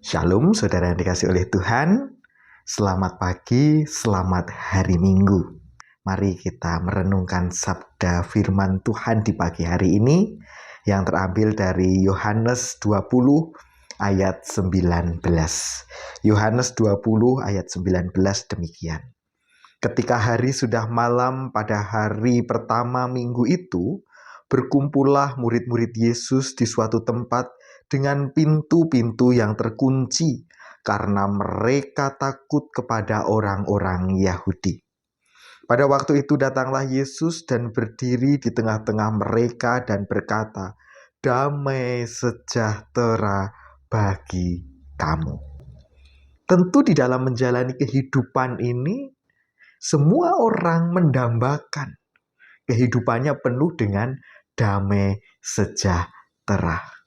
Shalom saudara yang dikasih oleh Tuhan. Selamat pagi, selamat hari Minggu. Mari kita merenungkan sabda firman Tuhan di pagi hari ini yang terambil dari Yohanes 20 ayat 19. Yohanes 20 ayat 19 demikian. Ketika hari sudah malam pada hari pertama minggu itu, berkumpullah murid-murid Yesus di suatu tempat dengan pintu-pintu yang terkunci karena mereka takut kepada orang-orang Yahudi. Pada waktu itu datanglah Yesus dan berdiri di tengah-tengah mereka dan berkata, "Damai sejahtera bagi kamu." Tentu di dalam menjalani kehidupan ini, semua orang mendambakan kehidupannya penuh dengan damai sejahtera.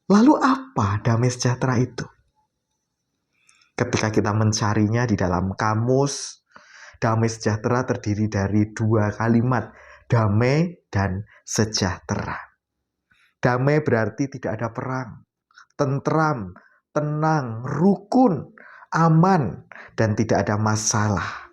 Lalu apa damai sejahtera itu? Ketika kita mencarinya di dalam kamus, damai sejahtera terdiri dari dua kalimat, damai dan sejahtera. Damai berarti tidak ada perang, tentram, tenang, rukun, aman, dan tidak ada masalah.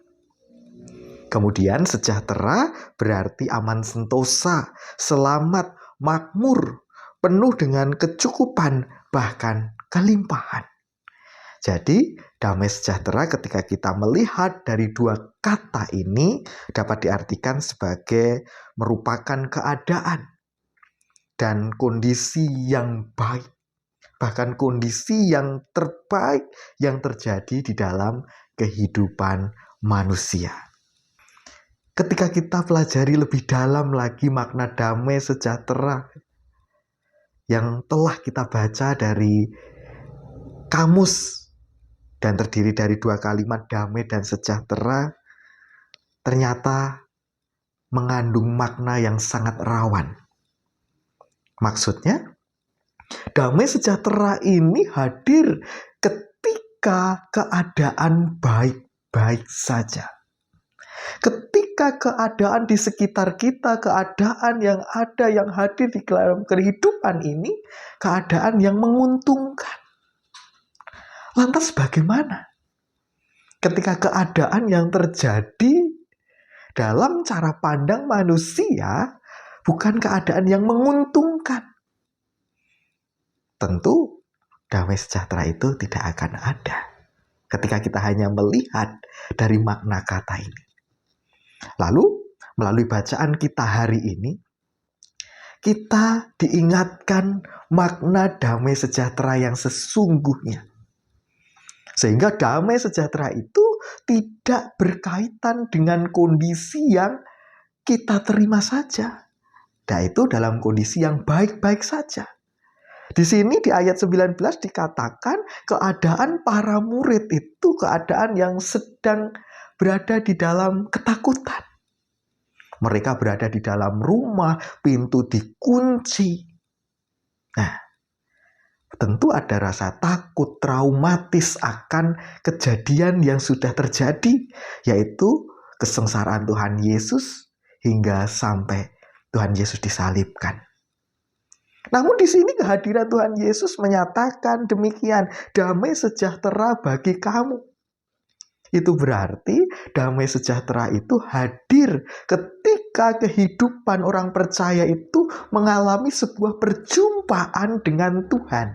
Kemudian sejahtera berarti aman sentosa, selamat, makmur, penuh dengan kecukupan, bahkan kelimpahan. Jadi, damai sejahtera ketika kita melihat dari dua kata ini dapat diartikan sebagai merupakan keadaan dan kondisi yang baik, bahkan kondisi yang terbaik yang terjadi di dalam kehidupan manusia. Ketika kita pelajari lebih dalam lagi makna damai sejahtera yang telah kita baca dari kamus dan terdiri dari dua kalimat damai dan sejahtera, ternyata mengandung makna yang sangat rawan. Maksudnya, damai sejahtera ini hadir ketika keadaan baik-baik saja. Ketika keadaan di sekitar kita, keadaan yang ada, yang hadir di dalam kehidupan ini, keadaan yang menguntungkan. Lantas bagaimana? Ketika keadaan yang terjadi dalam cara pandang manusia, bukan keadaan yang menguntungkan. Tentu, damai sejahtera itu tidak akan ada ketika kita hanya melihat dari makna kata ini. Lalu, melalui bacaan kita hari ini, kita diingatkan makna damai sejahtera yang sesungguhnya. Sehingga damai sejahtera itu tidak berkaitan dengan kondisi yang kita terima saja. Yaitu dalam kondisi yang baik-baik saja. Di sini di ayat 19 dikatakan keadaan para murid itu keadaan yang sedang berada di dalam ketakutan. Mereka berada di dalam rumah, pintu dikunci. Nah, tentu ada rasa takut, traumatis akan kejadian yang sudah terjadi, yaitu kesengsaraan Tuhan Yesus hingga sampai Tuhan Yesus disalibkan. Namun di sini kehadiran Tuhan Yesus menyatakan demikian, damai sejahtera bagi kamu. Itu berarti damai sejahtera itu hadir ketika kehidupan orang percaya itu mengalami sebuah perjumpaan dengan Tuhan.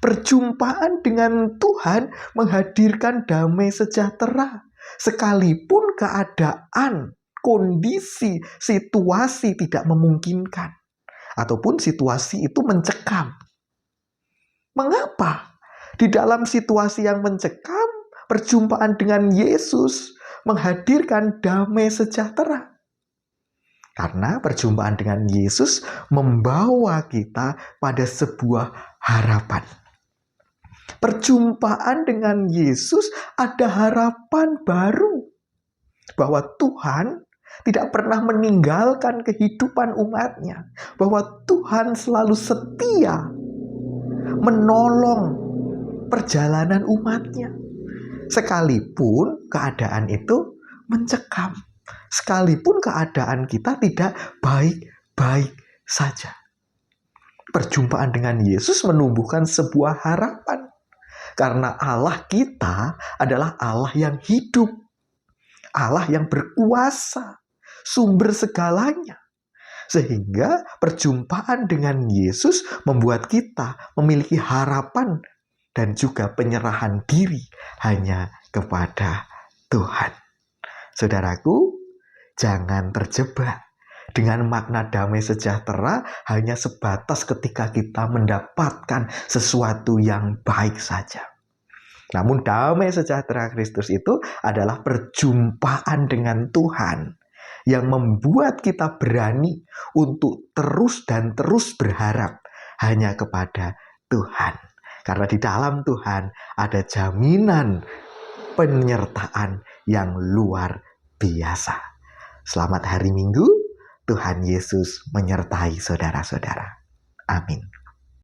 Perjumpaan dengan Tuhan menghadirkan damai sejahtera. Sekalipun keadaan, kondisi, situasi tidak memungkinkan. Ataupun situasi itu mencekam. Mengapa? Di dalam situasi yang mencekam, perjumpaan dengan Yesus menghadirkan damai sejahtera. Karena perjumpaan dengan Yesus membawa kita pada sebuah harapan. Perjumpaan dengan Yesus ada harapan baru. Bahwa Tuhan tidak pernah meninggalkan kehidupan umatnya. Bahwa Tuhan selalu setia menolong perjalanan umatnya. Sekalipun keadaan itu mencekam. Sekalipun keadaan kita tidak baik-baik saja. perjumpaan dengan Yesus menumbuhkan sebuah harapan. Karena Allah kita adalah Allah yang hidup. Allah yang berkuasa, sumber segalanya. Sehingga perjumpaan dengan Yesus membuat kita memiliki harapan dan juga penyerahan diri hanya kepada Tuhan. Saudaraku, jangan terjebak dengan makna damai sejahtera hanya sebatas ketika kita mendapatkan sesuatu yang baik saja. Namun damai sejahtera Kristus itu adalah perjumpaan dengan Tuhan yang membuat kita berani untuk terus dan terus berharap hanya kepada Tuhan. Karena di dalam Tuhan ada jaminan penyertaan yang luar biasa. Selamat hari Minggu. Tuhan Yesus menyertai saudara-saudara. Amin.